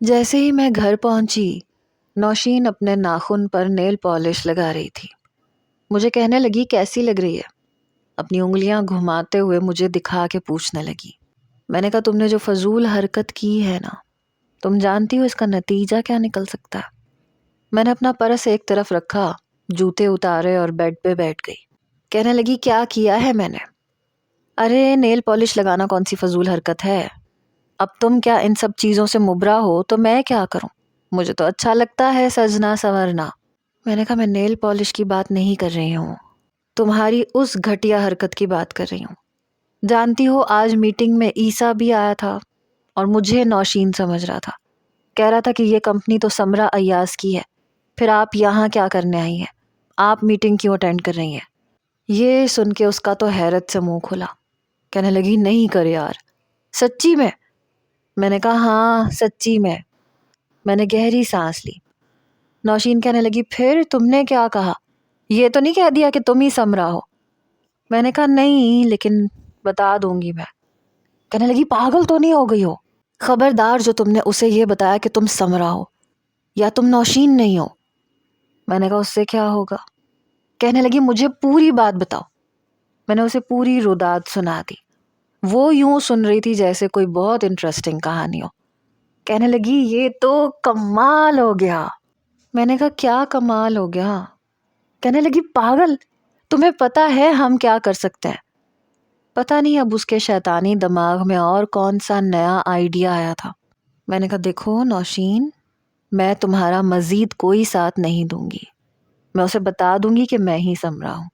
جیسے ہی میں گھر پہنچی نوشین اپنے ناخن پر نیل پالش لگا رہی تھی۔ مجھے کہنے لگی کیسی لگ رہی ہے، اپنی انگلیاں گھماتے ہوئے مجھے دکھا کے پوچھنے لگی۔ میں نے کہا تم نے جو فضول حرکت کی ہے نا، تم جانتی ہو اس کا نتیجہ کیا نکل سکتا ہے؟ میں نے اپنا پرس ایک طرف رکھا، جوتے اتارے اور بیڈ پہ بیٹھ گئی۔ کہنے لگی کیا کیا ہے میں نے؟ ارے نیل پالش لگانا کون سی فضول حرکت ہے؟ اب تم کیا ان سب چیزوں سے مبرا ہو تو میں کیا کروں؟ مجھے تو اچھا لگتا ہے سجنا سنورنا۔ میں نے کہا میں نیل پالش کی بات نہیں کر رہی ہوں، تمہاری اس گھٹیا حرکت کی بات کر رہی ہوں۔ جانتی ہو آج میٹنگ میں عیسیٰ بھی آیا تھا اور مجھے نوشین سمجھ رہا تھا، کہہ رہا تھا کہ یہ کمپنی تو سمرا ایاز کی ہے، پھر آپ یہاں کیا کرنے آئی ہیں؟ آپ میٹنگ کیوں اٹینڈ کر رہی ہیں؟ یہ سن کے اس کا تو حیرت سے منہ کھلا، کہنے لگی نہیں کر یار، سچی میں؟ میں نے کہا ہاں سچی میں۔ میں نے گہری سانس لی۔ نوشین کہنے لگی پھر تم نے کیا کہا؟ یہ تو نہیں کہہ دیا کہ تم ہی سمرا ہو؟ میں نے کہا نہیں لیکن بتا دوں گی میں۔ کہنے لگی پاگل تو نہیں ہو گئی ہو؟ خبردار جو تم نے اسے یہ بتایا کہ تم سمرا ہو یا تم نوشین نہیں ہو۔ میں نے کہا اس سے کیا ہوگا؟ کہنے لگی مجھے پوری بات بتاؤ۔ میں نے اسے پوری روداد سنا دی۔ وہ یوں سن رہی تھی جیسے کوئی بہت انٹرسٹنگ کہانی ہو۔ کہنے لگی یہ تو کمال ہو گیا۔ میں نے کہا کیا کمال ہو گیا؟ کہنے لگی پاگل، تمہیں پتا ہے ہم کیا کر سکتے ہیں؟ پتا نہیں اب اس کے شیطانی دماغ میں اور کون سا نیا آئیڈیا آیا تھا۔ میں نے کہا دیکھو نوشین، میں تمہارا مزید کوئی ساتھ نہیں دوں گی، میں اسے بتا دوں گی کہ میں ہی سمرا ہوں۔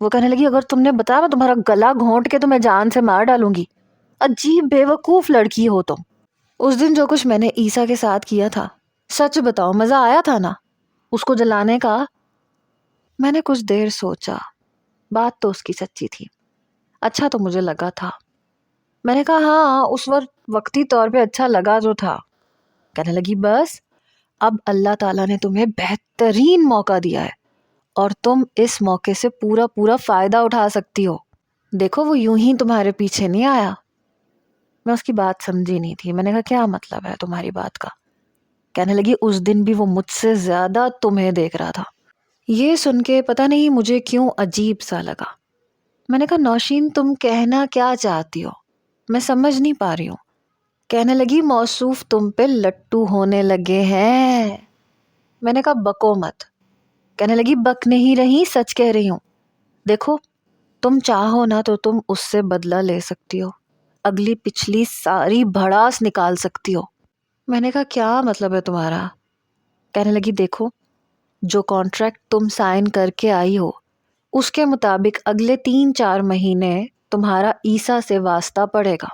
وہ کہنے لگی اگر تم نے بتایا میں تمہارا گلا گھونٹ کے تمہیں جان سے مار ڈالوں گی، عجیب بے وقوف لڑکی ہو تم۔ اس دن جو کچھ میں نے عیسیٰ کے ساتھ کیا تھا، سچ بتاؤ مزہ آیا تھا نا اس کو جلانے کا؟ میں نے کچھ دیر سوچا، بات تو اس کی سچی تھی، اچھا تو مجھے لگا تھا۔ میں نے کہا ہاں اس وقت وقتی طور پہ اچھا لگا جو تھا۔ کہنے لگی بس اب اللہ تعالیٰ نے تمہیں بہترین موقع دیا ہے اور تم اس موقع سے پورا پورا فائدہ اٹھا سکتی ہو۔ دیکھو وہ یوں ہی تمہارے پیچھے نہیں آیا۔ میں اس کی بات سمجھی نہیں تھی۔ میں نے کہا کیا مطلب ہے تمہاری بات کا؟ کہنے لگی اس دن بھی وہ مجھ سے زیادہ تمہیں دیکھ رہا تھا۔ یہ سن کے پتہ نہیں مجھے کیوں عجیب سا لگا۔ میں نے کہا نوشین تم کہنا کیا چاہتی ہو؟ میں سمجھ نہیں پا رہی ہوں۔ کہنے لگی موصوف تم پہ لٹو ہونے لگے ہیں۔ میں نے کہا بکو مت۔ کہنے لگی بک نہیں رہی، سچ کہہ رہی ہوں۔ دیکھو تم چاہو نا تو تم اس سے بدلہ لے سکتی ہو، اگلی پچھلی ساری بھڑاس نکال سکتی ہو۔ میں نے کہا کیا مطلب ہے تمہارا؟ کہنے لگی دیکھو جو کانٹریکٹ تم سائن کر کے آئی ہو اس کے مطابق اگلے 3-4 مہینے تمہارا عیسیٰ سے واسطہ پڑے گا۔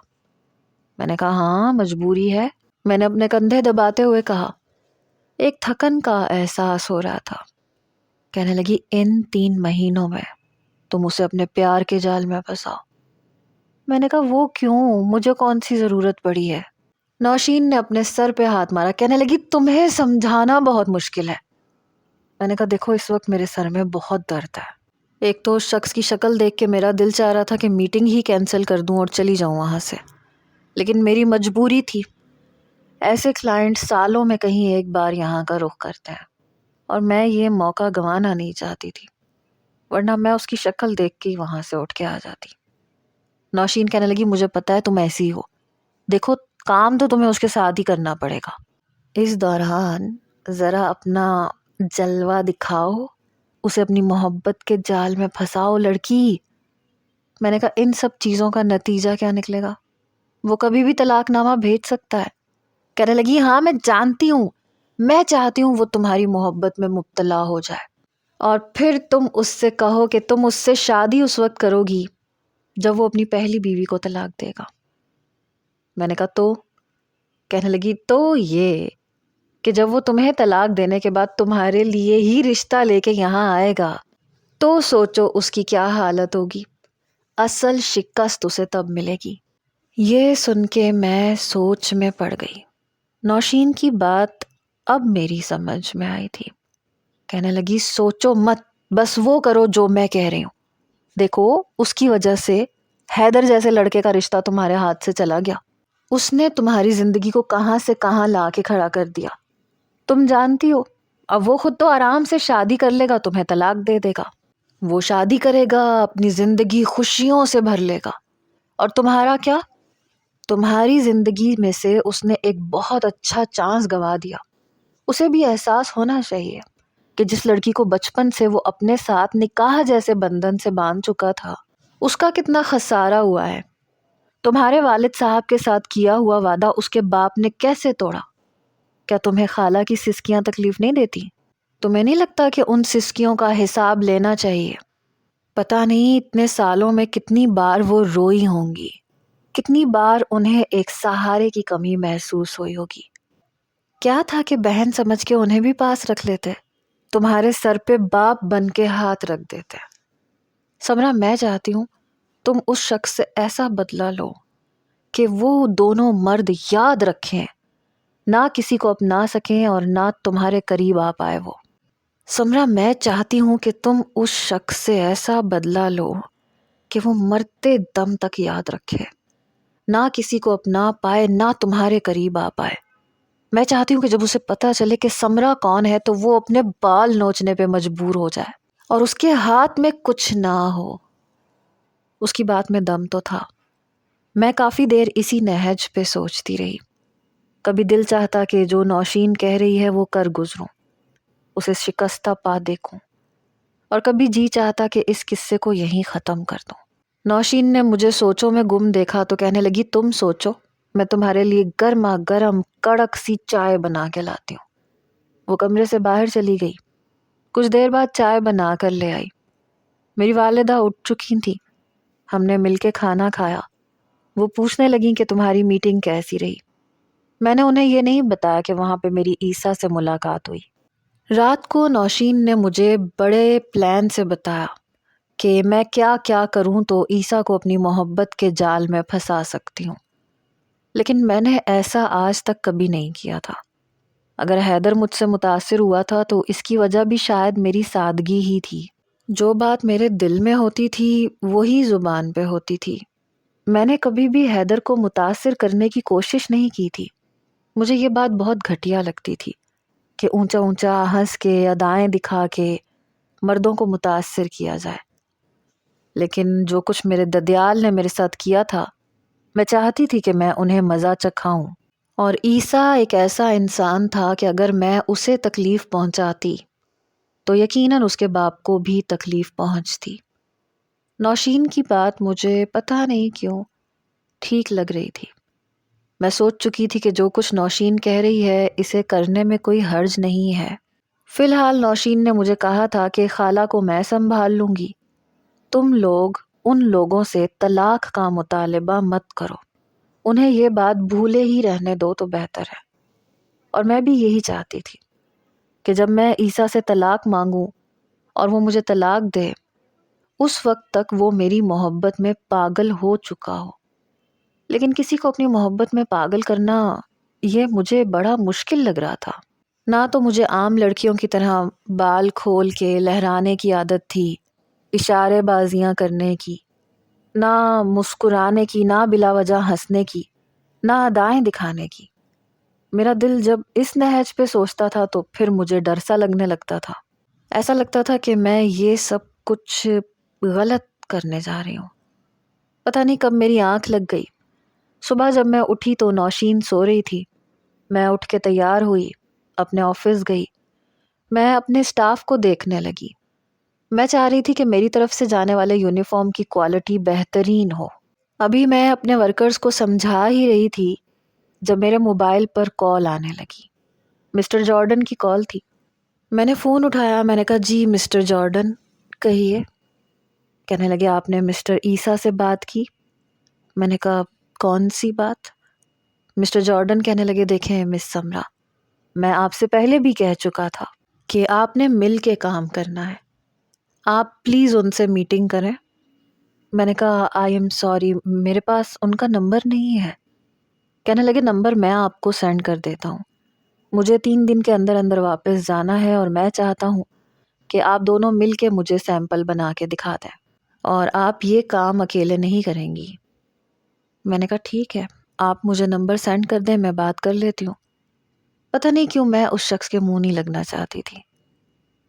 میں نے کہا ہاں مجبوری ہے۔ میں نے اپنے کندھے دباتے ہوئے کہا، ایک تھکن کا احساس ہو رہا تھا۔ کہنے لگی ان 3 مہینوں میں تم اسے اپنے پیار کے جال میں پھنساؤ۔ میں نے کہا وہ کیوں؟ مجھے کون سی ضرورت پڑی ہے؟ نوشین نے اپنے سر پہ ہاتھ مارا، کہنے لگی تمہیں سمجھانا بہت مشکل ہے۔ میں نے کہا دیکھو اس وقت میرے سر میں بہت درد ہے۔ ایک تو اس شخص کی شکل دیکھ کے میرا دل چاہ رہا تھا کہ میٹنگ ہی کینسل کر دوں اور چلی جاؤں وہاں سے، لیکن میری مجبوری تھی۔ ایسے کلائنٹ سالوں میں کہیں ایک بار یہاں کا رخ کرتے ہیں اور میں یہ موقع گنوانا نہیں چاہتی تھی، ورنہ میں اس کی شکل دیکھ کے ہی وہاں سے اٹھ کے آ جاتی۔ نوشین کہنے لگی مجھے پتا ہے تم ایسی ہو، دیکھو کام تو تمہیں اس کے ساتھ ہی کرنا پڑے گا۔ اس دوران ذرا اپنا جلوہ دکھاؤ، اسے اپنی محبت کے جال میں پھنساؤ لڑکی۔ میں نے کہا ان سب چیزوں کا نتیجہ کیا نکلے گا؟ وہ کبھی بھی طلاق نامہ بھیج سکتا ہے۔ کہنے لگی ہاں میں جانتی ہوں، میں چاہتی ہوں وہ تمہاری محبت میں مبتلا ہو جائے اور پھر تم اس سے کہو کہ تم اس سے شادی اس وقت کرو گی جب وہ اپنی پہلی بیوی کو طلاق دے گا۔ میں نے کہا تو؟ کہنے لگی تو یہ کہ جب وہ تمہیں طلاق دینے کے بعد تمہارے لیے ہی رشتہ لے کے یہاں آئے گا تو سوچو اس کی کیا حالت ہوگی۔ اصل شکست اسے تب ملے گی۔ یہ سن کے میں سوچ میں پڑ گئی۔ نوشین کی بات اب میری سمجھ میں آئی تھی۔ کہنے لگی سوچو مت، بس وہ کرو جو میں کہہ رہی ہوں۔ دیکھو اس کی وجہ سے حیدر جیسے لڑکے کا رشتہ تمہارے ہاتھ سے چلا گیا، اس نے تمہاری زندگی کو کہاں سے کہاں لا کے کھڑا کر دیا. تم جانتی ہو اب وہ خود تو آرام سے شادی کر لے گا, تمہیں طلاق دے دے گا. وہ شادی کرے گا, اپنی زندگی خوشیوں سے بھر لے گا. اور تمہارا کیا؟ تمہاری زندگی میں سے اس نے ایک بہت اچھا چانس گوا دیا. اسے بھی احساس ہونا چاہیے کہ جس لڑکی کو بچپن سے وہ اپنے ساتھ نکاح جیسے بندھن سے باندھ چکا تھا, اس کا کتنا خسارہ ہوا ہے. تمہارے والد صاحب کے ساتھ کیا ہوا وعدہ اس کے باپ نے کیسے توڑا؟ کیا تمہیں خالہ کی سسکیاں تکلیف نہیں دیتی؟ تمہیں نہیں لگتا کہ ان سسکیوں کا حساب لینا چاہیے؟ پتہ نہیں اتنے سالوں میں کتنی بار وہ روئی ہوں گی, کتنی بار انہیں ایک سہارے کی کمی محسوس ہوئی ہوگی. کیا تھا کہ بہن سمجھ کے انہیں بھی پاس رکھ لیتے, تمہارے سر پہ باپ بن کے ہاتھ رکھ دیتے. سمرا, میں چاہتی ہوں تم اس شخص سے ایسا بدلہ لو کہ وہ دونوں مرد یاد رکھیں, نہ کسی کو اپنا سکیں اور نہ تمہارے قریب آ پائے وہ. سمرا, میں چاہتی ہوں کہ تم اس شخص سے ایسا بدلہ لو کہ وہ مرتے دم تک یاد رکھے, نہ کسی کو اپنا پائے نہ تمہارے قریب آ پائے. میں چاہتی ہوں کہ جب اسے پتہ چلے کہ سمرا کون ہے تو وہ اپنے بال نوچنے پہ مجبور ہو جائے اور اس کے ہاتھ میں کچھ نہ ہو. اس کی بات میں دم تو تھا. میں کافی دیر اسی نہج پہ سوچتی رہی. کبھی دل چاہتا کہ جو نوشین کہہ رہی ہے وہ کر گزروں, اسے شکستہ پا دیکھوں, اور کبھی جی چاہتا کہ اس قصے کو یہیں ختم کر دوں. نوشین نے مجھے سوچوں میں گم دیکھا تو کہنے لگی, تم سوچو, میں تمہارے لیے گرما گرم کڑک سی چائے بنا کے لاتی ہوں. وہ کمرے سے باہر چلی گئی. کچھ دیر بعد چائے بنا کر لے آئی. میری والدہ اٹھ چکی تھی. ہم نے مل کے کھانا کھایا. وہ پوچھنے لگیں کہ تمہاری میٹنگ کیسی رہی. میں نے انہیں یہ نہیں بتایا کہ وہاں پہ میری عیسیٰ سے ملاقات ہوئی. رات کو نوشین نے مجھے بڑے پلان سے بتایا کہ میں کیا کیا کروں تو عیسیٰ کو اپنی محبت کے جال میں پھنسا سکتی ہوں. لیکن میں نے ایسا آج تک کبھی نہیں کیا تھا. اگر حیدر مجھ سے متاثر ہوا تھا تو اس کی وجہ بھی شاید میری سادگی ہی تھی. جو بات میرے دل میں ہوتی تھی وہی زبان پہ ہوتی تھی. میں نے کبھی بھی حیدر کو متاثر کرنے کی کوشش نہیں کی تھی. مجھے یہ بات بہت گھٹیا لگتی تھی کہ اونچا اونچا ہنس کے ادائیں دکھا کے مردوں کو متاثر کیا جائے. لیکن جو کچھ میرے ددیال نے میرے ساتھ کیا تھا, میں چاہتی تھی کہ میں انہیں مزہ چکھاؤں. اور عیسیٰ ایک ایسا انسان تھا کہ اگر میں اسے تکلیف پہنچاتی تو یقیناً اس کے باپ کو بھی تکلیف پہنچتی. نوشین کی بات مجھے پتہ نہیں کیوں ٹھیک لگ رہی تھی. میں سوچ چکی تھی کہ جو کچھ نوشین کہہ رہی ہے اسے کرنے میں کوئی حرج نہیں ہے. فی الحال نوشین نے مجھے کہا تھا کہ خالہ کو میں سنبھال لوں گی. تم لوگ ان لوگوں سے طلاق کا مطالبہ مت کرو, انہیں یہ بات بھولے ہی رہنے دو تو بہتر ہے. اور میں بھی یہی چاہتی تھی کہ جب میں عیسیٰ سے طلاق مانگوں اور وہ مجھے طلاق دے, اس وقت تک وہ میری محبت میں پاگل ہو چکا ہو. لیکن کسی کو اپنی محبت میں پاگل کرنا یہ مجھے بڑا مشکل لگ رہا تھا. نہ تو مجھے عام لڑکیوں کی طرح بال کھول کے لہرانے کی عادت تھی, اشارے بازیاں کرنے کی, نہ مسکرانے کی, نہ بلا وجہ ہنسنے کی, نہ ادائیں دکھانے کی. میرا دل جب اس نہج پہ سوچتا تھا تو پھر مجھے ڈر سا لگنے لگتا تھا. ایسا لگتا تھا کہ میں یہ سب کچھ غلط کرنے جا رہی ہوں. پتہ نہیں کب میری آنکھ لگ گئی. صبح جب میں اٹھی تو نوشین سو رہی تھی. میں اٹھ کے تیار ہوئی, اپنے آفس گئی. میں اپنے سٹاف کو دیکھنے لگی. میں چاہ رہی تھی کہ میری طرف سے جانے والے یونیفارم کی کوالٹی بہترین ہو. ابھی میں اپنے ورکرز کو سمجھا ہی رہی تھی جب میرے موبائل پر کال آنے لگی. مسٹر جارڈن کی کال تھی. میں نے فون اٹھایا. میں نے کہا, جی مسٹر جارڈن کہیے. کہنے لگے, آپ نے مسٹر عیسیٰ سے بات کی؟ میں نے کہا, کون سی بات؟ مسٹر جارڈن کہنے لگے, دیکھیں مس سمرا, میں آپ سے پہلے بھی کہہ چکا تھا کہ آپ نے مل کے کام کرنا ہے. آپ پلیز ان سے میٹنگ کریں. میں نے کہا, آئی ایم سوری, میرے پاس ان کا نمبر نہیں ہے. کہنے لگے, نمبر میں آپ کو سینڈ کر دیتا ہوں. مجھے 3 دن کے اندر اندر واپس جانا ہے اور میں چاہتا ہوں کہ آپ دونوں مل کے مجھے سیمپل بنا کے دکھا دیں, اور آپ یہ کام اکیلے نہیں کریں گی. میں نے کہا, ٹھیک ہے, آپ مجھے نمبر سینڈ کر دیں، میں بات کر لیتی ہوں۔ پتہ نہیں کیوں میں اس شخص کے منہ نہیں لگنا چاہتی تھی۔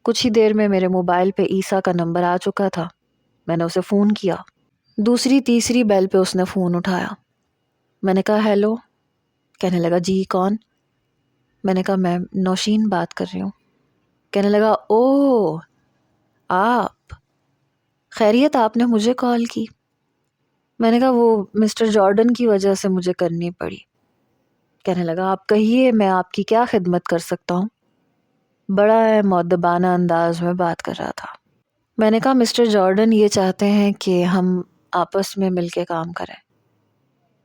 کچھ ہی دیر میں میرے موبائل پہ عیسیٰ کا نمبر آ چکا تھا۔ میں نے اسے فون کیا۔ دوسری تیسری بیل پہ اس نے فون اٹھایا۔ میں نے کہا ہیلو۔ کہنے لگا جی کون؟ میں نے کہا میں نوشین بات کر رہی ہوں۔ کہنے لگا او آپ، خیریت آپ نے مجھے کال کی؟ میں نے کہا وہ مسٹر جارڈن کی وجہ سے مجھے کرنی پڑی۔ کہنے لگا آپ کہیے میں آپ کی کیا خدمت کر سکتا ہوں؟ بڑا مؤدبانہ انداز میں بات کر رہا تھا۔ میں نے کہا مسٹر جارڈن یہ چاہتے ہیں کہ ہم آپس میں مل کے کام کریں۔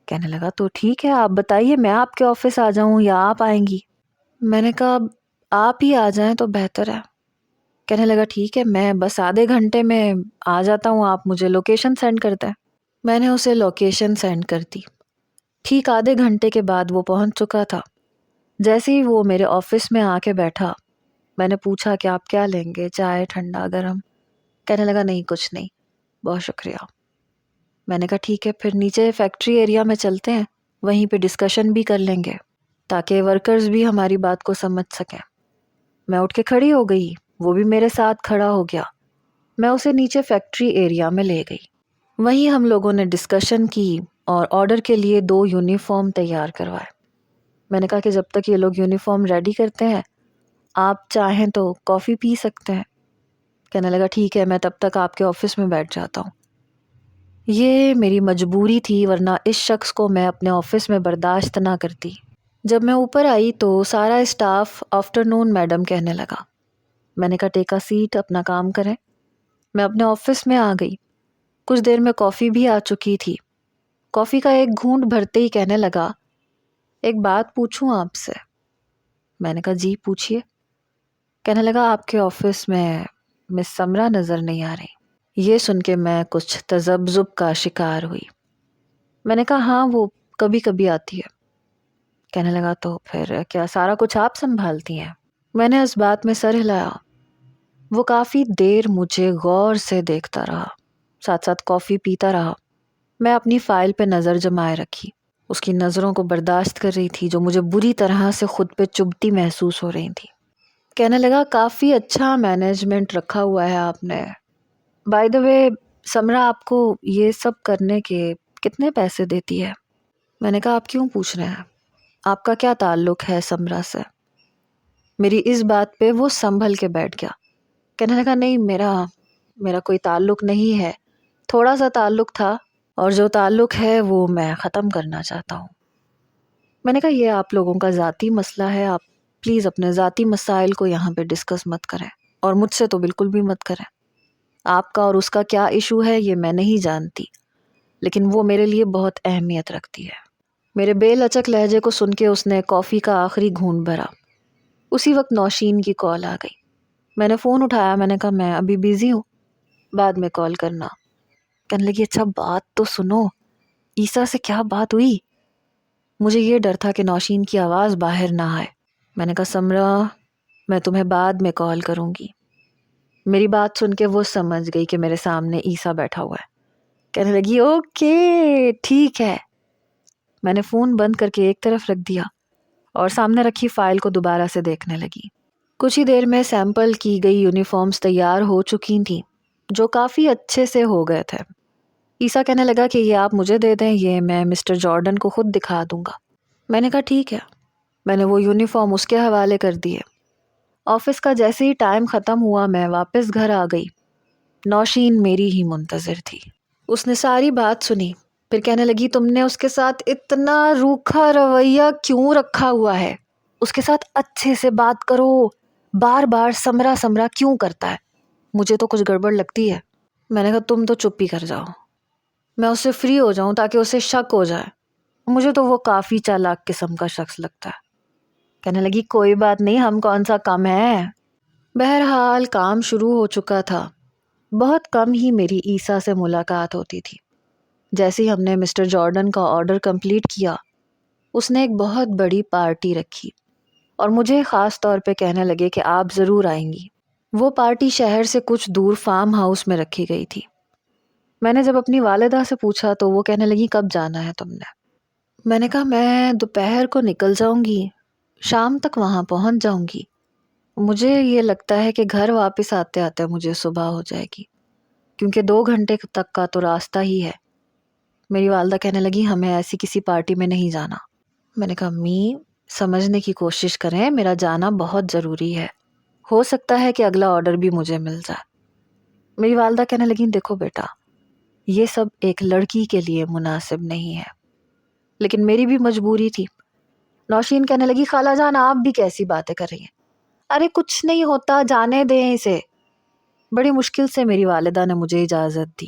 کہنے لگا تو ٹھیک ہے، آپ بتائیے میں آپ کے آفس آ جاؤں یا آپ آئیں گی؟ میں نے کہا آپ ہی آ جائیں تو بہتر ہے۔ کہنے لگا ٹھیک ہے، میں بس آدھے گھنٹے میں آ جاتا ہوں، آپ مجھے لوکیشن سینڈ کر دیں۔ میں نے اسے لوکیشن سینڈ کر دی۔ ٹھیک آدھے گھنٹے کے بعد وہ پہنچ چکا تھا۔ جیسے ہی وہ میرے آفس میں آ کے بیٹھا، میں نے پوچھا کہ آپ کیا لیں گے، چائے، ٹھنڈا، گرم؟ کہنے لگا نہیں کچھ نہیں، بہت شکریہ۔ میں نے کہا ٹھیک ہے پھر نیچے فیکٹری ایریا میں چلتے ہیں، وہیں پہ ڈسکشن بھی کر لیں گے تاکہ ورکرز بھی ہماری بات کو سمجھ سکیں۔ میں اٹھ کے کھڑی ہو گئی، وہ بھی میرے ساتھ کھڑا ہو گیا۔ میں اسے نیچے فیکٹری ایریا میں لے گئی۔ وہیں ہم لوگوں نے ڈسکشن کی اور آرڈر کے لیے 2 یونیفارم تیار کروائے۔ میں نے کہا کہ جب تک یہ لوگ یونیفارم ریڈی کرتے ہیں آپ چاہیں تو کافی پی سکتے ہیں۔ کہنے لگا ٹھیک ہے، میں تب تک آپ کے آفس میں بیٹھ جاتا ہوں۔ یہ میری مجبوری تھی، ورنہ اس شخص کو میں اپنے آفس میں برداشت نہ کرتی۔ جب میں اوپر آئی تو سارا اسٹاف آفٹرنون میڈم کہنے لگا۔ میں نے کہا ٹیک اے سیٹ، اپنا کام کریں۔ میں اپنے آفس میں آ گئی۔ کچھ دیر میں کافی بھی آ چکی تھی۔ کافی کا ایک گھونٹ بھرتے ہی کہنے لگا ایک بات پوچھوں آپ سے؟ میں نے کہا جی پوچھیے۔ کہنے لگا آپ کے آفس میں مس سمرا نظر نہیں آ رہی۔ یہ سن کے میں کچھ تذبذب کا شکار ہوئی۔ میں نے کہا ہاں وہ کبھی کبھی آتی ہے۔ کہنے لگا تو پھر کیا سارا کچھ آپ سنبھالتی ہیں؟ میں نے اس بات میں سر ہلایا۔ وہ کافی دیر مجھے غور سے دیکھتا رہا، ساتھ ساتھ کافی پیتا رہا۔ میں اپنی فائل پہ نظر جمائے رکھی، اس کی نظروں کو برداشت کر رہی تھی جو مجھے بری طرح سے خود پہ چبھتی محسوس ہو رہی تھی۔ کہنے لگا کافی اچھا مینجمنٹ رکھا ہوا ہے آپ نے۔ بائی دا وے سمرا آپ کو یہ سب کرنے کے کتنے پیسے دیتی ہے؟ میں نے کہا آپ کیوں پوچھ رہے ہیں؟ آپ کا کیا تعلق ہے سمرا سے؟ میری اس بات پہ وہ سنبھل کے بیٹھ گیا۔ کہنے لگا نہیں میرا کوئی تعلق نہیں ہے، تھوڑا سا تعلق تھا اور جو تعلق ہے وہ میں ختم کرنا چاہتا ہوں۔ میں نے کہا یہ آپ لوگوں کا ذاتی مسئلہ ہے، آپ پلیز اپنے ذاتی مسائل کو یہاں پہ ڈسکس مت کریں، اور مجھ سے تو بالکل بھی مت کریں۔ آپ کا اور اس کا کیا ایشو ہے یہ میں نہیں جانتی، لیکن وہ میرے لیے بہت اہمیت رکھتی ہے۔ میرے بے لچک لہجے کو سن کے اس نے کافی کا آخری گھونٹ بھرا۔ اسی وقت نوشین کی کال آ گئی۔ میں نے فون اٹھایا، میں نے کہا میں ابھی بیزی ہوں، بعد میں کال کرنا۔ کہنے لگی اچھا بات تو سنو، عیسیٰ سے کیا بات ہوئی؟ مجھے یہ ڈر تھا کہ نوشین کی آواز باہر نہ آئے۔ میں نے کہا سمرا میں تمہیں بعد میں کال کروں گی۔ میری بات سن کے وہ سمجھ گئی کہ میرے سامنے عیسیٰ بیٹھا ہوا ہے۔ کہنے لگی اوکے ٹھیک ہے۔ میں نے فون بند کر کے ایک طرف رکھ دیا اور سامنے رکھی فائل کو دوبارہ سے دیکھنے لگی۔ کچھ ہی دیر میں سیمپل کی گئی یونیفارمز تیار ہو چکی تھیں جو کافی اچھے سے ہو گئے تھے۔ عیسیٰ کہنے لگا کہ یہ آپ مجھے دے دیں، یہ میں مسٹر جارڈن کو خود دکھا دوں گا۔ میں نے کہا ٹھیک ہے۔ میں نے وہ یونیفارم اس کے حوالے کر دیے۔ آفس کا جیسے ہی ٹائم ختم ہوا میں واپس گھر آ گئی۔ نوشین میری ہی منتظر تھی۔ اس نے ساری بات سنی، پھر کہنے لگی تم نے اس کے ساتھ اتنا روکھا رویہ کیوں رکھا ہوا ہے؟ اس کے ساتھ اچھے سے بات کرو، بار بار سمرا سمرا کیوں کرتا ہے؟ مجھے تو کچھ گڑبڑ لگتی ہے۔ میں نے کہا تم تو چپ ہی کر جاؤ، میں اس سے فری ہو جاؤں تاکہ اسے شک ہو جائے۔ مجھے تو وہ کافی چالاک قسم کا شخص لگتا ہے۔ کہنے لگی کوئی بات نہیں، ہم کون سا کم ہے۔ بہرحال کام شروع ہو چکا تھا۔ بہت کم ہی میری عیسیٰ سے ملاقات ہوتی تھی۔ جیسے ہی ہم نے مسٹر جارڈن کا آرڈر کمپلیٹ کیا، اس نے ایک بہت بڑی پارٹی رکھی اور مجھے خاص طور پہ کہنے لگے کہ آپ ضرور آئیں گی۔ وہ پارٹی شہر سے کچھ دور فارم ہاؤس میں رکھی گئی تھی۔ میں نے جب اپنی والدہ سے پوچھا تو وہ کہنے لگی کب جانا ہے تم نے؟ میں نے کہا میں دوپہر کو نکل جاؤں گی، شام تک وہاں پہنچ جاؤں گی، مجھے یہ لگتا ہے کہ گھر واپس آتے آتے مجھے صبح ہو جائے گی، کیونکہ 2 گھنٹے تک کا تو راستہ ہی ہے۔ میری والدہ کہنے لگی ہمیں ایسی کسی پارٹی میں نہیں جانا۔ میں نے کہا امی سمجھنے کی کوشش کریں، میرا جانا بہت ضروری ہے، ہو سکتا ہے کہ اگلا آرڈر بھی مجھے مل جائے۔ میری والدہ کہنے لگی دیکھو بیٹا، یہ سب ایک لڑکی کے لیے مناسب نہیں ہے، لیکن میری بھی مجبوری تھی۔ نوشین کہنے لگی خالہ جان آپ بھی کیسی باتیں کر رہی ہیں، ارے کچھ نہیں ہوتا، جانے دیں اسے۔ بڑی مشکل سے میری والدہ نے مجھے اجازت دی۔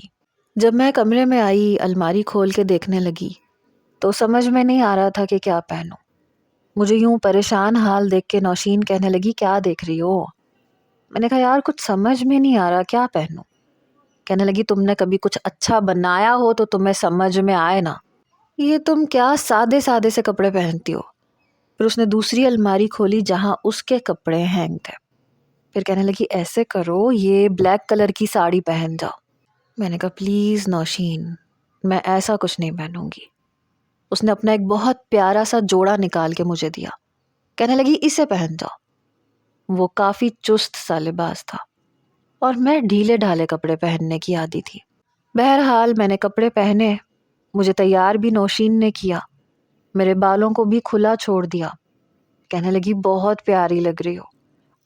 جب میں کمرے میں آئی، الماری کھول کے دیکھنے لگی تو سمجھ میں نہیں آ رہا تھا کہ کیا پہنوں۔ مجھے یوں پریشان حال دیکھ کے نوشین کہنے لگی کیا دیکھ رہی ہو؟ میں نے کہا یار کچھ سمجھ میں نہیں آ رہا، کیا پہنوں؟ کہنے لگی تم نے کبھی کچھ اچھا بنایا ہو تو تمہیں سمجھ میں آئے نا، یہ تم کیا سادے سادے سے کپڑے پہنتی ہو۔ پھر اس نے دوسری الماری کھولی جہاں اس کے کپڑے ہینگ تھے، پھر کہنے لگی ایسے کرو یہ بلیک کلر کی ساڑی پہن جاؤ۔ میں نے کہا پلیز نوشین میں ایسا کچھ نہیں پہنوں گی۔ اس نے اپنا ایک بہت پیارا سا جوڑا نکال کے مجھے دیا، کہنے لگی اسے پہن جاؤ۔ وہ کافی چست سا لباس تھا اور میں ڈھیلے ڈھالے کپڑے پہننے کی عادی تھی۔ بہرحال میں نے کپڑے پہنے، مجھے تیار بھی نوشین نے کیا، میرے بالوں کو بھی کھلا چھوڑ دیا۔ کہنے لگی بہت پیاری لگ رہی ہو،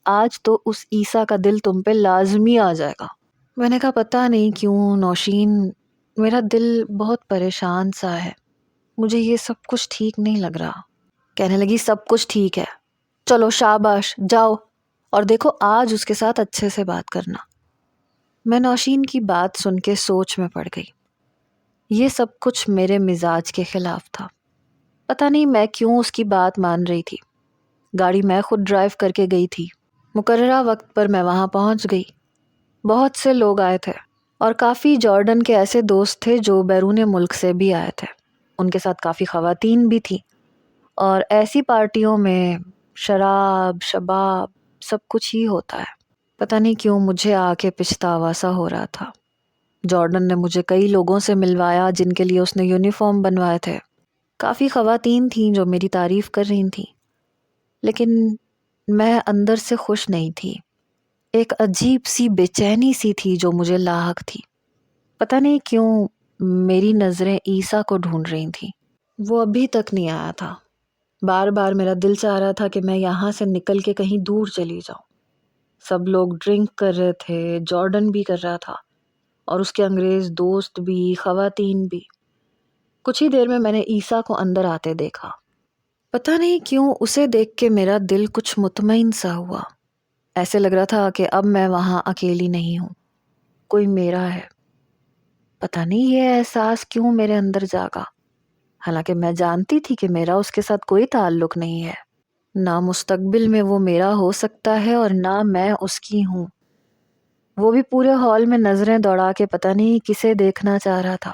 آج تو اس عیسیٰ کا دل تم پہ لازمی آ جائے گا۔ میں نے کہا پتہ نہیں کیوں نوشین میرا دل بہت پریشان سا ہے، مجھے یہ سب کچھ ٹھیک نہیں لگ رہا۔ کہنے لگی سب کچھ ٹھیک ہے، چلو شاباش جاؤ، اور دیکھو آج اس کے ساتھ اچھے سے بات کرنا۔ میں نوشین کی بات سن کے سوچ میں پڑ گئی، یہ سب کچھ میرے مزاج کے خلاف تھا، پتہ نہیں میں کیوں اس کی بات مان رہی تھی۔ گاڑی میں خود ڈرائیو کر کے گئی تھی، مقررہ وقت پر میں وہاں پہنچ گئی۔ بہت سے لوگ آئے تھے اور کافی جارڈن کے ایسے دوست تھے جو بیرون ملک سے بھی آئے تھے، ان کے ساتھ کافی خواتین بھی تھیں، اور ایسی پارٹیوں میں شراب شباب سب کچھ ہی ہوتا ہے۔ پتہ نہیں کیوں مجھے آ کے پچھتاوا سا ہو رہا تھا۔ جارڈن نے مجھے کئی لوگوں سے ملوایا جن کے لیے اس نے یونیفارم بنوائے تھے، کافی خواتین تھیں جو میری تعریف کر رہی تھیں، لیکن میں اندر سے خوش نہیں تھی، ایک عجیب سی بے چینی سی تھی جو مجھے لاحق تھی۔ پتہ نہیں کیوں میری نظریں عیسیٰ کو ڈھونڈ رہی تھیں، وہ ابھی تک نہیں آیا تھا۔ بار بار میرا دل چاہ رہا تھا کہ میں یہاں سے نکل کے کہیں دور چلی جاؤں۔ سب لوگ ڈرنک کر رہے تھے، جارڈن بھی کر رہا تھا، اور اس کے انگریز دوست بھی، خواتین بھی۔ کچھ ہی دیر میں نے عیسیٰ کو اندر آتے دیکھا۔ پتہ نہیں کیوں اسے دیکھ کے میرا دل کچھ مطمئن سا ہوا، ایسے لگ رہا تھا کہ اب میں وہاں اکیلی نہیں ہوں، کوئی میرا ہے۔ پتہ نہیں یہ احساس کیوں میرے اندر جاگا، حالانکہ میں جانتی تھی کہ میرا اس کے ساتھ کوئی تعلق نہیں ہے، نہ مستقبل میں وہ میرا ہو سکتا ہے اور نہ میں اس کی ہوں۔ وہ بھی پورے ہال میں نظریں دوڑا کے پتہ نہیں کسے دیکھنا چاہ رہا تھا۔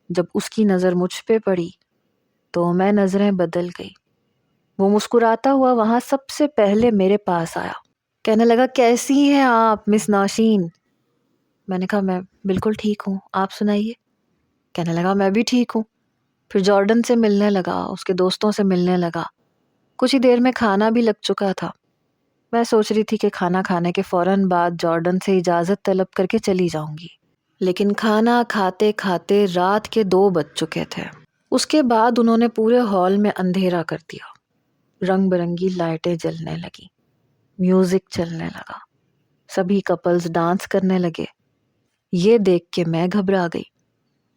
جب اس کی نظر مجھ پہ پڑی تو میں نظریں بدل گئی۔ وہ مسکراتا ہوا وہاں سب سے پہلے میرے پاس آیا، کہنے لگا کیسی ہیں آپ مس نوشین؟ میں نے کہا میں بالکل ٹھیک ہوں، آپ سنائیے۔ کہنے لگا میں بھی ٹھیک ہوں۔ پھر جارڈن سے ملنے لگا، اس کے دوستوں سے ملنے لگا۔ کچھ ہی دیر میں کھانا بھی لگ چکا تھا۔ میں سوچ رہی تھی کہ کھانا کھانے کے فوراً بعد جارڈن سے اجازت طلب کر کے چلی جاؤں گی، لیکن کھانا کھاتے کھاتے رات کے 2 بج چکے تھے۔ اس کے بعد انہوں نے پورے ہال میں اندھیرا کر دیا، رنگ برنگی لائٹیں جلنے لگی، میوزک چلنے لگا، سبھی کپلز ڈانس کرنے لگے۔ یہ دیکھ کے میں گھبرا گئی۔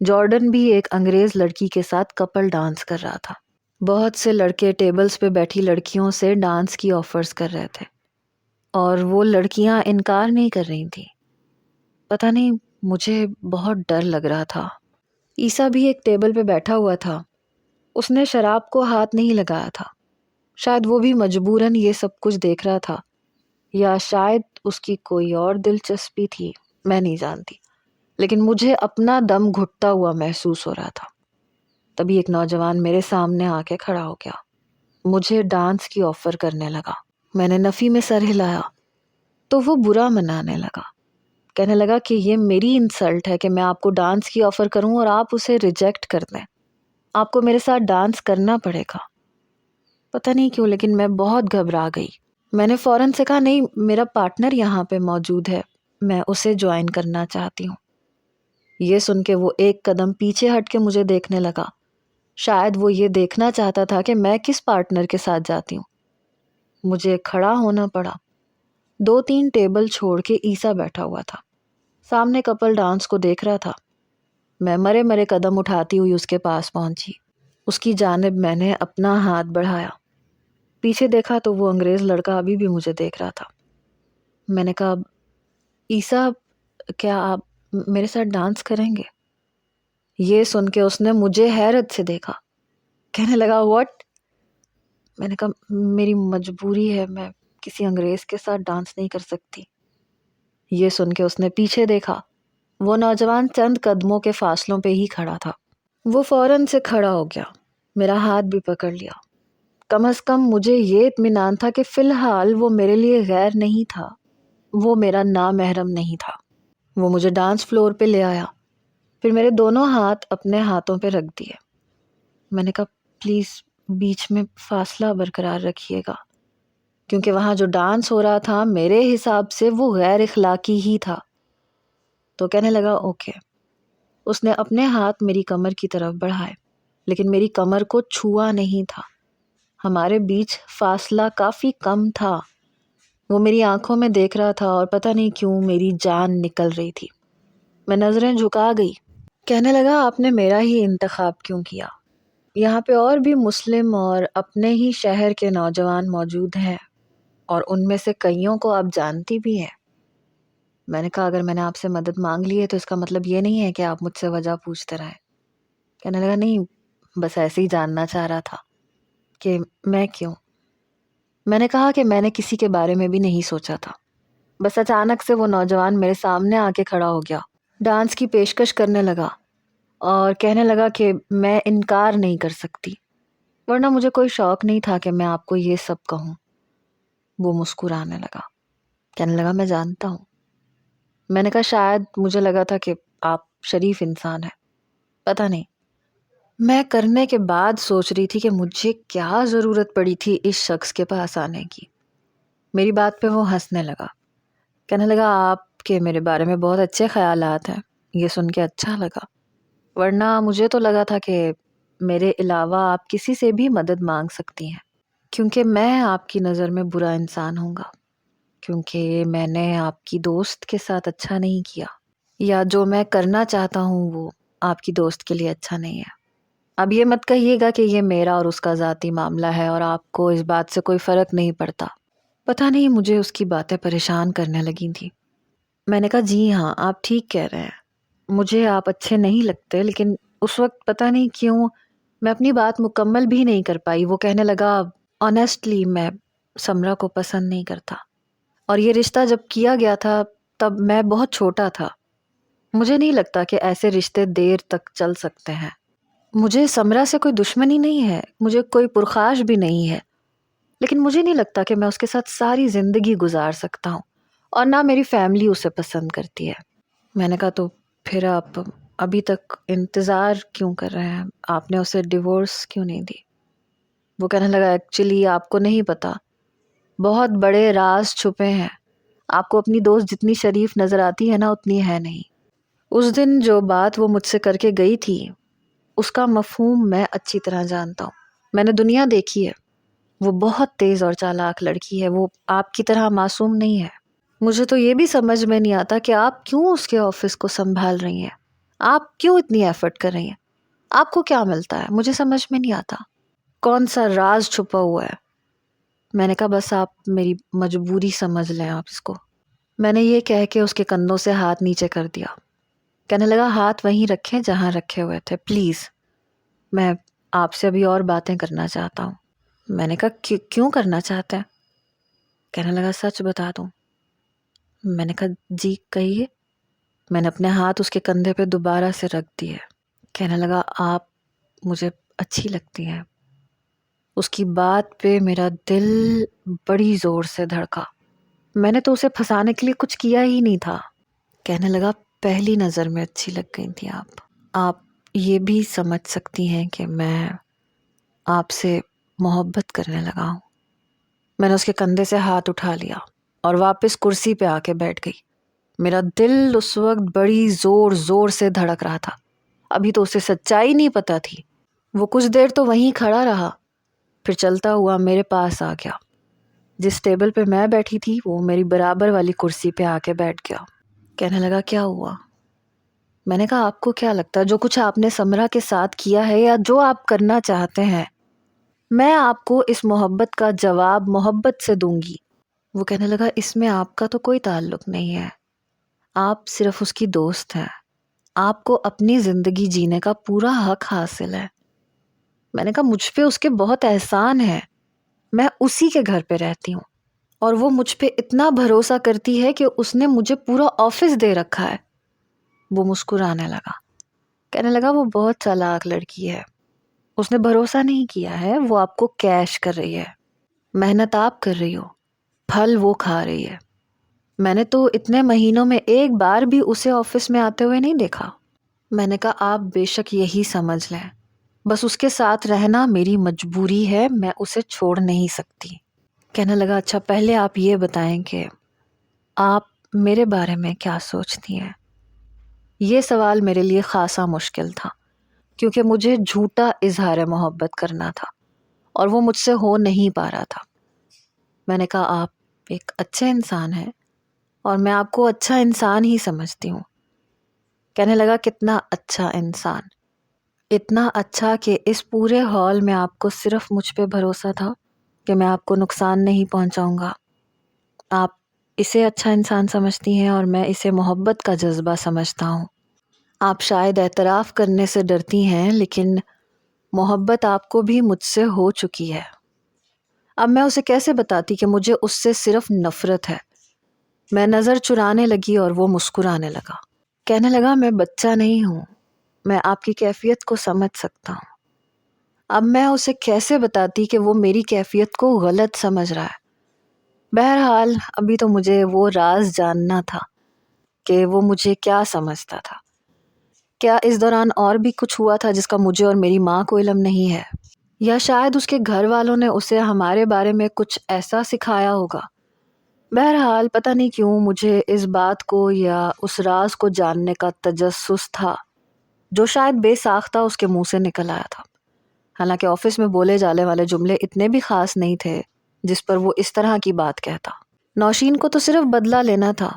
جارڈن بھی ایک انگریز لڑکی کے ساتھ کپل ڈانس کر رہا تھا۔ بہت سے لڑکے ٹیبلز پہ بیٹھی لڑکیوں سے ڈانس کی آفرز کر رہے تھے، اور وہ لڑکیاں انکار نہیں کر رہی تھیں۔ پتہ نہیں مجھے بہت ڈر لگ رہا تھا۔ عیسیٰ بھی ایک ٹیبل پہ بیٹھا ہوا تھا، اس نے شراب کو ہاتھ نہیں لگایا تھا، شاید وہ بھی مجبوراً یہ سب کچھ دیکھ رہا تھا، یا شاید اس کی کوئی اور دلچسپی تھی، میں نہیں جانتی، لیکن مجھے اپنا دم گھٹتا ہوا محسوس ہو رہا تھا۔ تبھی ایک نوجوان میرے سامنے آ کے کھڑا ہو گیا، مجھے ڈانس کی آفر کرنے لگا۔ میں نے نفی میں سر ہلایا تو وہ برا منانے لگا، کہنے لگا کہ یہ میری انسلٹ ہے کہ میں آپ کو ڈانس کی آفر کروں اور آپ اسے ریجیکٹ کر دیں۔ آپ کو میرے ساتھ ڈانس کرنا پڑے گا۔ پتہ نہیں کیوں لیکن میں بہت گھبرا گئی۔ میں نے فوراً سے کہا نہیں، میرا پارٹنر یہاں پہ موجود ہے، میں اسے جوائن کرنا چاہتی ہوں۔ یہ سن کے وہ ایک قدم پیچھے ہٹ کے مجھے دیکھنے لگا۔ شاید وہ یہ دیکھنا چاہتا تھا کہ میں کس پارٹنر کے ساتھ جاتی ہوں۔ مجھے کھڑا ہونا پڑا۔ 2-3 ٹیبل چھوڑ کے عیسیٰ بیٹھا ہوا تھا، سامنے کپل ڈانس کو دیکھ رہا تھا۔ میں مرے مرے قدم اٹھاتی ہوئی اس کے پاس پہنچی۔ اس کی جانب میں نے اپنا ہاتھ بڑھایا۔ پیچھے دیکھا تو وہ انگریز لڑکا ابھی بھی مجھے دیکھ رہا تھا۔ میں نے کہا عیسیٰ، کیا آپ میرے ساتھ ڈانس کریں گے؟ یہ سن کے اس نے مجھے حیرت سے دیکھا، کہنے لگا واٹ؟ میں نے کہا میری مجبوری ہے، میں کسی انگریز کے ساتھ ڈانس نہیں کر سکتی۔ یہ سن کے اس نے پیچھے دیکھا۔ وہ نوجوان چند قدموں کے فاصلوں پہ ہی کھڑا تھا۔ وہ فوراً سے کھڑا ہو گیا، میرا ہاتھ بھی پکڑ لیا۔ کم از کم مجھے یہ اطمینان تھا کہ فی الحال وہ میرے لیے غیر نہیں تھا، وہ میرا نامحرم نہیں تھا۔ وہ مجھے ڈانس فلور پہ لے آیا، پھر میرے دونوں ہاتھ اپنے ہاتھوں پہ رکھ دیے۔ میں نے کہا پلیز بیچ میں فاصلہ برقرار رکھیے گا، کیونکہ وہاں جو ڈانس ہو رہا تھا میرے حساب سے وہ غیر اخلاقی ہی تھا۔ تو کہنے لگا اوکے۔ اس نے اپنے ہاتھ میری کمر کی طرف بڑھائے، لیکن میری کمر کو چھوا نہیں تھا۔ ہمارے بیچ فاصلہ کافی کم تھا۔ وہ میری آنکھوں میں دیکھ رہا تھا اور پتہ نہیں کیوں میری جان نکل رہی تھی۔ میں نظریں جھکا گئی۔ کہنے لگا آپ نے میرا ہی انتخاب کیوں کیا؟ یہاں پہ اور بھی مسلم اور اپنے ہی شہر کے نوجوان موجود ہیں، اور ان میں سے کئیوں کو آپ جانتی بھی ہیں۔ میں نے کہا اگر میں نے آپ سے مدد مانگ لی ہے تو اس کا مطلب یہ نہیں ہے کہ آپ مجھ سے وجہ پوچھتے رہیں۔ کہنے لگا نہیں، بس ایسے ہی جاننا چاہ رہا تھا کہ میں کیوں۔ میں نے کہا کہ میں نے کسی کے بارے میں بھی نہیں سوچا تھا، بس اچانک سے وہ نوجوان میرے سامنے آ کے کھڑا ہو گیا، ڈانس کی پیشکش کرنے لگا اور کہنے لگا کہ میں انکار نہیں کر سکتی، ورنہ مجھے کوئی شوق نہیں تھا کہ میں آپ کو یہ سب کہوں۔ وہ مسکرانے لگا، کہنے لگا میں جانتا ہوں۔ میں نے کہا شاید مجھے لگا تھا کہ آپ شریف انسان ہیں، پتہ نہیں۔ میں کرنے کے بعد سوچ رہی تھی کہ مجھے کیا ضرورت پڑی تھی اس شخص کے پاس آنے کی۔ میری بات پہ وہ ہنسنے لگا، کہنے لگا آپ کے میرے بارے میں بہت اچھے خیالات ہیں، یہ سن کے اچھا لگا، ورنہ مجھے تو لگا تھا کہ میرے علاوہ آپ کسی سے بھی مدد مانگ سکتی ہیں، کیونکہ میں آپ کی نظر میں برا انسان ہوں گا، کیونکہ میں نے آپ کی دوست کے ساتھ اچھا نہیں کیا، یا جو میں کرنا چاہتا ہوں وہ آپ کی دوست کے لیے اچھا نہیں ہے۔ اب یہ مت کہیے گا کہ یہ میرا اور اس کا ذاتی معاملہ ہے اور آپ کو اس بات سے کوئی فرق نہیں پڑتا۔ پتہ نہیں مجھے اس کی باتیں پریشان کرنے لگی تھی۔ میں نے کہا جی ہاں، آپ ٹھیک کہہ رہے ہیں، مجھے آپ اچھے نہیں لگتے، لیکن اس وقت پتہ نہیں کیوں میں اپنی بات مکمل بھی نہیں کر پائی۔ وہ کہنے لگا آنیسٹلی میں سمرا کو پسند نہیں کرتا، اور یہ رشتہ جب کیا گیا تھا تب میں بہت چھوٹا تھا، مجھے نہیں لگتا کہ ایسے رشتے دیر تک چل سکتے ہیں۔ مجھے سمرا سے کوئی دشمنی نہیں ہے، مجھے کوئی پرخاش بھی نہیں ہے، لیکن مجھے نہیں لگتا کہ میں اس کے ساتھ ساری زندگی گزار سکتا ہوں، اور نہ میری فیملی اسے پسند کرتی ہے۔ میں نے کہا تو پھر آپ ابھی تک انتظار کیوں کر رہے ہیں؟ آپ نے اسے ڈیورس کیوں نہیں دی؟ وہ کہنے لگا ایکچولی آپ کو نہیں پتا، بہت بڑے راز چھپے ہیں، آپ کو اپنی دوست جتنی شریف نظر آتی ہے نا اتنی ہے نہیں۔ اس دن جو بات وہ مجھ سے کر کے گئی تھی اس کا مفہوم میں اچھی طرح جانتا ہوں، میں نے دنیا دیکھی ہے، وہ بہت تیز اور چالاک لڑکی ہے، وہ آپ کی طرح معصوم نہیں ہے۔ مجھے تو یہ بھی سمجھ میں نہیں آتا کہ آپ کیوں اس کے آفس کو سنبھال رہی ہیں، آپ کیوں اتنی ایفرٹ کر رہی ہیں، آپ کو کیا ملتا ہے؟ مجھے سمجھ میں نہیں آتا، کون سا راز چھپا ہوا ہے؟ میں نے کہا بس آپ میری مجبوری سمجھ لیں آپ اس کو۔ میں نے یہ کہہ کے اس کے کندھوں سے ہاتھ نیچے کر دیا۔ کہنے لگا ہاتھ وہیں رکھیں جہاں رکھے ہوئے تھے پلیز، میں آپ سے ابھی اور باتیں کرنا چاہتا ہوں۔ میں نے کہا کیوں کرنا چاہتے ہیں؟ کہنے لگا سچ بتا دوں۔ میں نے کہا جی کہیے۔ میں نے اپنے ہاتھ اس کے کندھے پہ دوبارہ سے رکھ دیے۔ کہنے لگا آپ مجھے اچھی لگتی ہیں۔ اس کی بات پہ میرا دل بڑی زور سے دھڑکا، میں نے تو اسے پھنسانے کے لیے کچھ کیا ہی نہیں تھا۔ کہنے لگا پہلی نظر میں اچھی لگ گئی تھی آپ یہ بھی سمجھ سکتی ہیں کہ میں آپ سے محبت کرنے لگا ہوں۔ میں نے اس کے کندھے سے ہاتھ اٹھا لیا اور واپس کرسی پہ آ کے بیٹھ گئی۔ میرا دل اس وقت بڑی زور زور سے دھڑک رہا تھا۔ ابھی تو اسے سچائی نہیں پتا تھی۔ وہ کچھ دیر تو وہیں کھڑا رہا، پھر چلتا ہوا میرے پاس آ گیا۔ جس ٹیبل پہ میں بیٹھی تھی وہ میری برابر والی کرسی پہ آ کے بیٹھ گیا۔ کہنے لگا کیا ہوا؟ میں نے کہا آپ کو کیا لگتا ہے جو کچھ آپ نے سمرا کے ساتھ کیا ہے یا جو آپ کرنا چاہتے ہیں، میں آپ کو اس محبت کا جواب محبت سے دوں گی۔ وہ کہنے لگا اس میں آپ کا تو کوئی تعلق نہیں ہے، آپ صرف اس کی دوست ہیں، آپ کو اپنی زندگی جینے کا پورا حق حاصل ہے۔ میں نے کہا مجھ پہ اس کے بہت احسان ہے، میں اسی کے گھر پہ رہتی ہوں اور وہ مجھ پہ اتنا بھروسہ کرتی ہے کہ اس نے مجھے پورا آفس دے رکھا ہے۔ وہ مسکرانے لگا، کہنے لگا وہ بہت چالاک لڑکی ہے، اس نے بھروسہ نہیں کیا ہے، وہ آپ کو کیش کر رہی ہے، محنت آپ کر رہی ہو، پھل وہ کھا رہی ہے۔ میں نے تو اتنے مہینوں میں ایک بار بھی اسے آفس میں آتے ہوئے نہیں دیکھا۔ میں نے کہا آپ بے شک یہی سمجھ لیں، بس اس کے ساتھ رہنا میری مجبوری ہے، میں اسے چھوڑ نہیں سکتی۔ کہنے لگا اچھا پہلے آپ یہ بتائیں کہ آپ میرے بارے میں کیا سوچتی ہیں؟ یہ سوال میرے لیے خاصا مشکل تھا کیونکہ مجھے جھوٹا اظہار محبت کرنا تھا اور وہ مجھ سے ہو نہیں پا رہا تھا۔ میں نے کہا آپ ایک اچھے انسان ہیں اور میں آپ کو اچھا انسان ہی سمجھتی ہوں۔ کہنے لگا کتنا اچھا انسان؟ اتنا اچھا کہ اس پورے ہال میں آپ کو صرف مجھ پہ بھروسہ تھا کہ میں آپ کو نقصان نہیں پہنچاؤں گا۔ آپ اسے اچھا انسان سمجھتی ہیں اور میں اسے محبت کا جذبہ سمجھتا ہوں۔ آپ شاید اعتراف کرنے سے ڈرتی ہیں لیکن محبت آپ کو بھی مجھ سے ہو چکی ہے۔ اب میں اسے کیسے بتاتی کہ مجھے اس سے صرف نفرت ہے؟ میں نظر چرانے لگی اور وہ مسکرانے لگا۔ کہنے لگا میں بچہ نہیں ہوں، میں آپ کی کیفیت کو سمجھ سکتا ہوں۔ اب میں اسے کیسے بتاتی کہ وہ میری کیفیت کو غلط سمجھ رہا ہے؟ بہرحال ابھی تو مجھے وہ راز جاننا تھا کہ وہ مجھے کیا سمجھتا تھا۔ کیا اس دوران اور بھی کچھ ہوا تھا جس کا مجھے اور میری ماں کو علم نہیں ہے؟ یا شاید اس کے گھر والوں نے اسے ہمارے بارے میں کچھ ایسا سکھایا ہوگا؟ بہرحال پتہ نہیں کیوں مجھے اس بات کو یا اس راز کو جاننے کا تجسس تھا جو شاید بے ساختہ اس کے منہ سے نکل آیا تھا۔ حالانکہ آفس میں بولے جانے والے جملے اتنے بھی خاص نہیں تھے جس پر وہ اس طرح کی بات کہتا۔ نوشین کو تو صرف بدلہ لینا تھا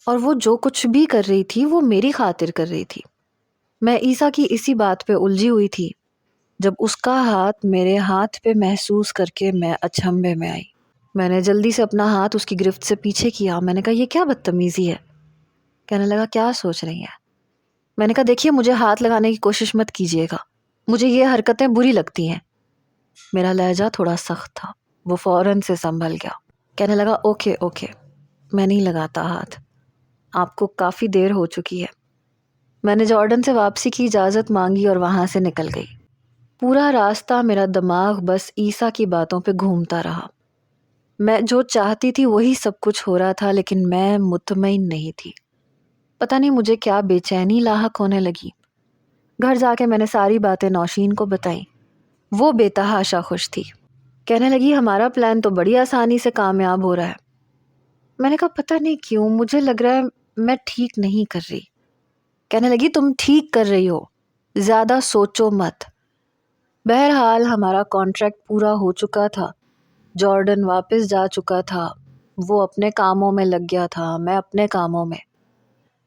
اور وہ جو کچھ بھی کر رہی تھی وہ میری خاطر کر رہی تھی۔ میں عیسیٰ کی اسی بات پہ الجھی ہوئی تھی جب اس کا ہاتھ میرے ہاتھ پہ محسوس کر کے میں اچنبھے میں آئی۔ میں نے جلدی سے اپنا ہاتھ اس کی گرفت سے پیچھے کیا۔ میں نے کہا یہ کیا بدتمیزی ہے؟ کہنے لگا کیا سوچ رہی ہیں؟ میں نے کہا دیکھیے مجھے ہاتھ لگانے کی کوشش مت کیجیے گا، مجھے یہ حرکتیں بری لگتی ہیں۔ میرا لہجہ تھوڑا سخت تھا، وہ فوراً سے سنبھل گیا۔ کہنے لگا اوکے اوکے، میں نہیں لگاتا ہاتھ، آپ کو کافی دیر ہو چکی ہے۔ میں نے جارڈن سے واپسی کی اجازت مانگی اور وہاں سے نکل گئی۔ پورا راستہ میرا دماغ بس عیسیٰ کی باتوں پہ گھومتا رہا۔ میں جو چاہتی تھی وہی سب کچھ ہو رہا تھا لیکن میں مطمئن نہیں تھی۔ پتہ نہیں مجھے کیا بے چینی لاحق ہونے لگی۔ گھر جا کے میں نے ساری باتیں نوشین کو بتائیں۔ وہ بے تحاشا خوش تھی۔ کہنے لگی ہمارا پلان تو بڑی آسانی سے کامیاب ہو رہا ہے۔ میں نے کہا پتہ نہیں کیوں مجھے لگ رہا ہے میں ٹھیک نہیں کر رہی۔ کہنے لگی تم ٹھیک کر رہی ہو، زیادہ سوچو مت۔ بہرحال ہمارا کانٹریکٹ پورا ہو چکا تھا، جارڈن واپس جا چکا تھا، وہ اپنے کاموں میں لگ گیا تھا، میں اپنے کاموں میں۔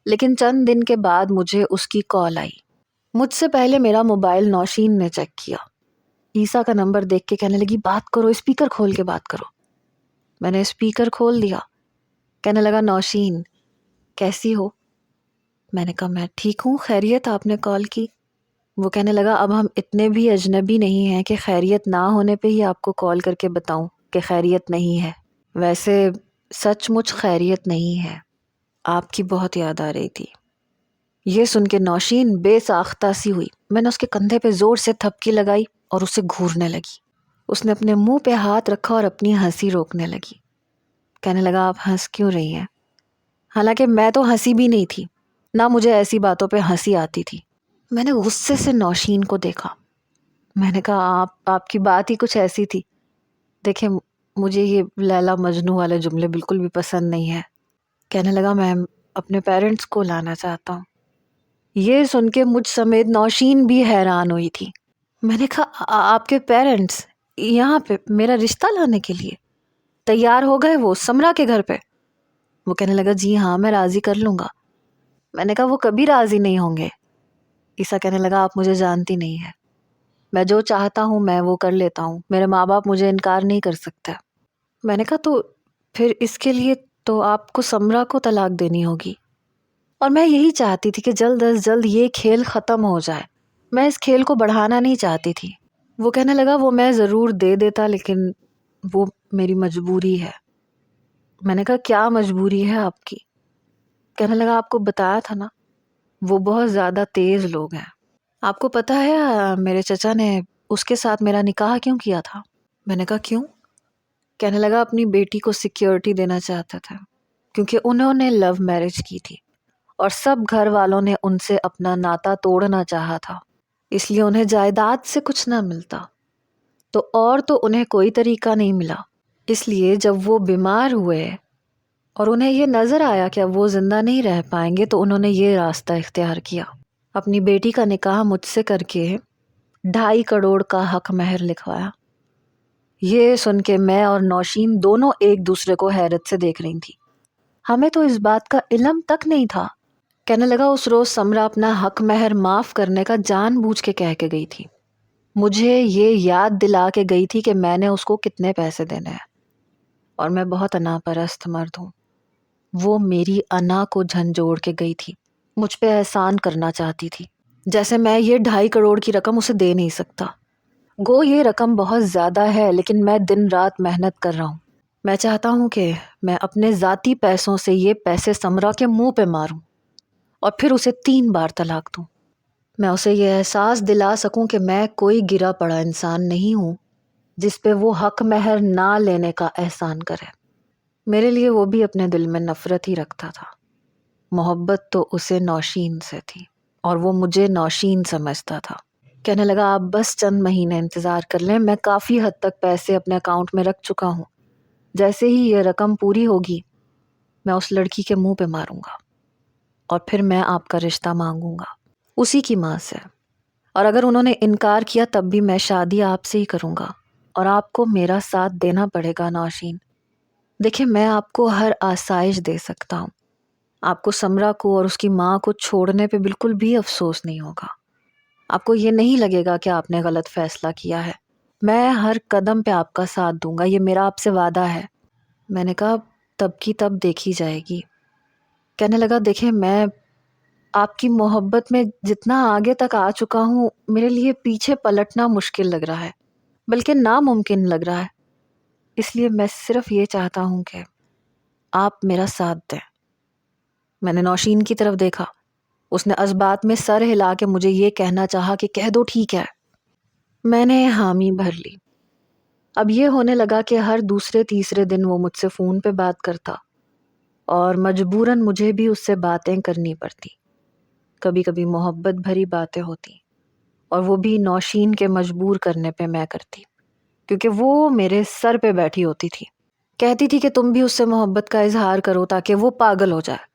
لیکن چند دن کے بعد مجھے اس کی کال آئی۔ مجھ سے پہلے میرا موبائل نوشین نے چیک کیا۔ عیسیٰ کا نمبر دیکھ کے کہنے لگی بات کرو، اسپیکر کھول کے بات کرو۔ میں نے اسپیکر کھول دیا۔ کہنے لگا نوشین کیسی ہو؟ میں نے کہا میں ٹھیک ہوں، خیریت آپ نے کال کی؟ وہ کہنے لگا اب ہم اتنے بھی اجنبی نہیں ہیں کہ خیریت نہ ہونے پہ ہی آپ کو کال کر کے بتاؤں کہ خیریت نہیں ہے۔ ویسے سچ مچ خیریت نہیں ہے، آپ کی بہت یاد آ رہی تھی۔ یہ سن کے نوشین بے ساختہ سی ہوئی۔ میں نے اس کے کندھے پہ زور سے تھپکی لگائی اور اسے گھورنے لگی۔ اس نے اپنے منہ پہ ہاتھ رکھا اور اپنی ہنسی روکنے لگی۔ کہنے لگا آپ ہنس کیوں رہی ہیں؟ حالانکہ میں تو ہنسی بھی نہیں تھی، نہ مجھے ایسی باتوں پہ ہنسی آتی تھی۔ میں نے غصے سے نوشین کو دیکھا. میں نے کہا آپ کی بات ہی کچھ ایسی تھی. دیکھیں مجھے یہ لیلا مجنو والے جملے بالکل بھی پسند نہیں ہے. کہنے لگا میں اپنے پیرنٹس کو لانا چاہتا ہوں. یہ سن کے مجھ سمیت نوشین بھی حیران ہوئی تھی. میں نے کہا آپ کے پیرنٹس یہاں پہ میرا رشتہ لانے کے لیے تیار ہو گئے وہ سمرا کے گھر پہ؟ وہ کہنے لگا جی ہاں میں راضی کر لوں گا. میں نے کہا وہ کبھی راضی نہیں ہوں گے. عیسیٰ کہنے لگا آپ مجھے جانتی نہیں ہے، میں جو چاہتا ہوں میں وہ کر لیتا ہوں، میرے ماں باپ مجھے انکار نہیں کر سکتے. میں نے کہا تو پھر اس کے لیے تو آپ کو سمرا کو طلاق دینی ہوگی. اور میں یہی چاہتی تھی کہ جلد از جلد یہ کھیل ختم ہو جائے. میں اس کھیل کو بڑھانا نہیں چاہتی تھی. وہ کہنے لگا وہ میں ضرور دے دیتا لیکن وہ میری مجبوری ہے. میں نے کہا کیا مجبوری ہے آپ کی؟ کہنے لگا آپ کو بتایا تھا نا وہ بہت زیادہ تیز لوگ ہیں. آپ کو پتہ ہے میرے چچا نے اس کے ساتھ میرا نکاح کیوں کیا تھا؟ میں نے کہا کیوں؟ کہنے لگا اپنی بیٹی کو سیکیورٹی دینا چاہتا تھا کیونکہ انہوں نے لو میرج کی تھی اور سب گھر والوں نے ان سے اپنا ناتا توڑنا چاہا تھا، اس لیے انہیں جائیداد سے کچھ نہ ملتا تو انہیں کوئی طریقہ نہیں ملا. اس لیے جب وہ بیمار ہوئے اور انہیں یہ نظر آیا کہ اب وہ زندہ نہیں رہ پائیں گے تو انہوں نے یہ راستہ اختیار کیا. اپنی بیٹی کا نکاح مجھ سے کر کے 2.5 کروڑ کا حق مہر لکھوایا. یہ سن کے میں اور نوشین دونوں ایک دوسرے کو حیرت سے دیکھ رہی تھی. ہمیں تو اس بات کا علم تک نہیں تھا. کہنے لگا اس روز سمرا اپنا حق مہر معاف کرنے کا جان بوجھ کے کہہ کے گئی تھی. مجھے یہ یاد دلا کے گئی تھی کہ میں نے اس کو کتنے پیسے دینے ہیں اور میں بہت انا پرست مرد ہوں. وہ میری انا کو جھنجھوڑ کے گئی تھی، مجھ پہ احسان کرنا چاہتی تھی جیسے میں یہ 2.5 کروڑ کی رقم اسے دے نہیں سکتا. گو یہ رقم بہت زیادہ ہے لیکن میں دن رات محنت کر رہا ہوں. میں چاہتا ہوں کہ میں اپنے ذاتی پیسوں سے یہ پیسے سمرا کے منہ پہ ماروں اور پھر اسے 3 بار طلاق دوں. میں اسے یہ احساس دلا سکوں کہ میں کوئی گرا پڑا انسان نہیں ہوں جس پہ وہ حق مہر نہ لینے کا احسان کرے. میرے لیے وہ بھی اپنے دل میں نفرت ہی رکھتا تھا. محبت تو اسے نوشین سے تھی اور وہ مجھے نوشین سمجھتا تھا. کہنے لگا آپ بس چند مہینے انتظار کر لیں، میں کافی حد تک پیسے اپنے اکاؤنٹ میں رکھ چکا ہوں. جیسے ہی یہ رقم پوری ہوگی میں اس لڑکی کے منہ پہ ماروں گا اور پھر میں آپ کا رشتہ مانگوں گا اسی کی ماں سے، اور اگر انہوں نے انکار کیا تب بھی میں شادی آپ سے ہی کروں گا اور آپ کو میرا ساتھ دینا پڑے گا. نوشین دیکھیں میں آپ کو ہر آسائش دے سکتا ہوں، آپ کو سمرا کو اور اس کی ماں کو چھوڑنے پہ بالکل بھی افسوس نہیں ہوگا. آپ کو یہ نہیں لگے گا کہ آپ نے غلط فیصلہ کیا ہے. میں ہر قدم پہ آپ کا ساتھ دوں گا، یہ میرا آپ سے وعدہ ہے. میں نے کہا تب کی تب دیکھی جائے گی. کہنے لگا دیکھیں میں آپ کی محبت میں جتنا آگے تک آ چکا ہوں میرے لیے پیچھے پلٹنا مشکل لگ رہا ہے، بلکہ ناممکن لگ رہا ہے. اس لیے میں صرف یہ چاہتا ہوں کہ آپ میرا ساتھ دیں. میں نے نوشین کی طرف دیکھا، اس نے اسبات میں سر ہلا کے مجھے یہ کہنا چاہا کہ کہہ دو ٹھیک ہے. میں نے حامی بھر لی. اب یہ ہونے لگا کہ ہر دوسرے تیسرے دن وہ مجھ سے فون پہ بات کرتا اور مجبوراً مجھے بھی اس سے باتیں کرنی پڑتی. کبھی کبھی محبت بھری باتیں ہوتی اور وہ بھی نوشین کے مجبور کرنے پہ میں کرتی کیونکہ وہ میرے سر پہ بیٹھی ہوتی تھی. کہتی تھی کہ تم بھی اس سے محبت کا اظہار کرو تاکہ وہ پاگل ہو جائے.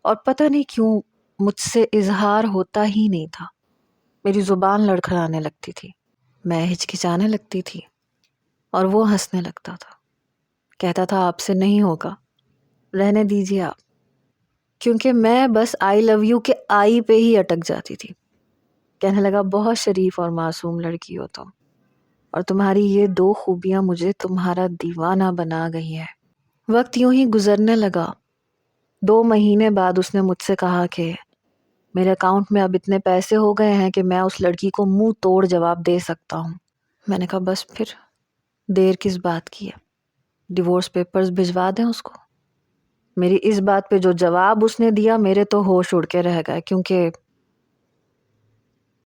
اور پتہ نہیں کیوں مجھ سے اظہار ہوتا ہی نہیں تھا. میری زبان لڑکھڑانے لگتی تھی، میں ہچکچانے لگتی تھی اور وہ ہنسنے لگتا تھا. کہتا تھا آپ سے نہیں ہوگا، رہنے دیجیے آپ. کیونکہ میں بس آئی لو یو کے آئی پہ ہی اٹک جاتی تھی. کہنے لگا بہت شریف اور معصوم لڑکی ہو تم، اور تمہاری یہ 2 خوبیاں مجھے تمہارا دیوانہ بنا گئی ہیں. وقت یوں ہی گزرنے لگا. 2 مہینے بعد اس نے مجھ سے کہا کہ میرے اکاؤنٹ میں اب اتنے پیسے ہو گئے ہیں کہ میں اس لڑکی کو منہ توڑ جواب دے سکتا ہوں. میں نے کہا بس پھر دیر کس بات کی ہے، ڈیورس پیپرز بھجوا دیں اس کو. میری اس بات پہ جو جواب اس نے دیا میرے تو ہوش اڑ کے رہ گئے کیونکہ